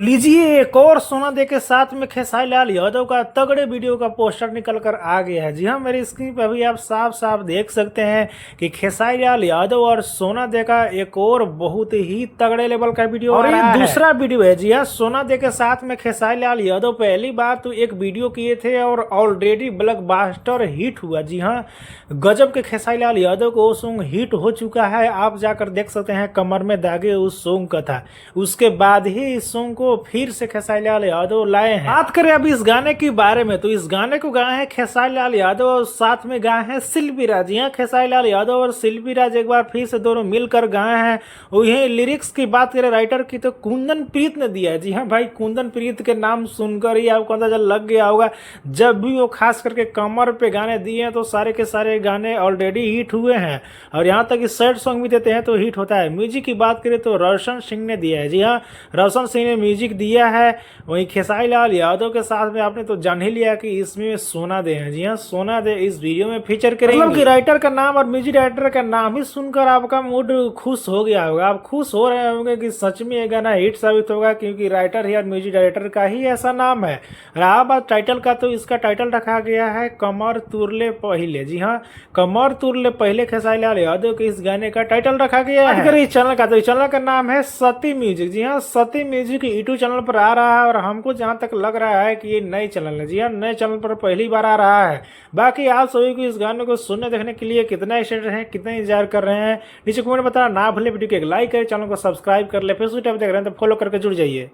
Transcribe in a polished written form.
लीजिए एक और सोना दे के साथ में खेसारी लाल यादव का तगड़े वीडियो का पोस्टर निकल कर आ गया है। जी हाँ, मेरी स्क्रीन पे अभी आप साफ साफ देख सकते हैं कि खेसारी लाल यादव और सोना दे का एक और बहुत ही तगड़े लेवल का वीडियो और ये दूसरा वीडियो है। जी हाँ, सोना दे के साथ में खेसारी लाल यादव पहली बार तो एक वीडियो किए थे और ऑलरेडी ब्लॉकबस्टर हिट हुआ। जी हाँ, गजब के खेसारी लाल यादव को वो सॉन्ग हिट हो चुका है। आप जाकर देख सकते हैं, कमर में दागे उस सॉन्ग का था। उसके बाद ही इस सॉन्ग को फिर से खेसारी लाल यादव लाए हैं। बात करें अभी इस गाने के बारे में, तो इस गाने को गाए हैं खेसारी लाल यादव और साथ में गाए हैं शिल्पी राज। जी हाँ, खेसारी लाल यादव और शिल्पी राज एक बार फिर से दोनों मिलकर गाए हैं। वही लिरिक्स की बात करें राइटर की, तो कुंदन प्रीत ने दिया है। जी हाँ भाई, कुंदन प्रीत के नाम सुनकर ही आपको अंदाजा लग गया होगा। जब भी वो खास करके कमर पे गाने दिए हैं तो सारे के सारे गाने ऑलरेडी हिट हुए हैं, और यहाँ तक कि सैड सॉन्ग भी देते हैं तो हिट होता है। म्यूजिक की बात करें तो रोशन सिंह ने दिया है। जी हाँ, रोशन सिंह ने म्यूजिक दिया है। वहीं खेसारी लाल यादव के साथ में आपने तो जान ही लिया कि इसमें सोना दे हैं। जी हाँ, सोना दे इस वीडियो में फीचर करेंगे। मतलब कि राइटर का नाम और म्यूजिक डायरेक्टर का नाम ही सुनकर आपका मूड खुश हो गया होगा। आप खुश हो रहे होंगे कि सच में ये गाना हिट साबित होगा, क्योंकि राइटर ही और म्यूजिक डायरेक्टर का ही ऐसा नाम है। रहा बात टाइटल का, तो इसका टाइटल रखा गया है कमर तुरले पहले। जी हाँ, कमर तुरले पहले खेसारी लाल यादव के इस गाने का टाइटल रखा गया है। अगर इस चैनल का, तो इस चैनल का नाम है सती म्यूजिक। जी हाँ, सती म्यूजिक यूट्यूब चैनल पर आ रहा है, और हमको जहां तक लग रहा है कि ये नई चैनल है। जी हाँ, नए चैनल पर पहली बार आ रहा है। बाकी आप सभी को इस गाने को सुनने देखने के लिए कितना एक्साइटेड हैं, कितना इंतजार कर रहे हैं, नीचे कमेंट में बताना ना भूले। वीडियो को एक लाइक करें, चैनल को सब्सक्राइब कर ले, फेसबुक पे देख रहे हैं तो फॉलो करके जुड़ जाइए।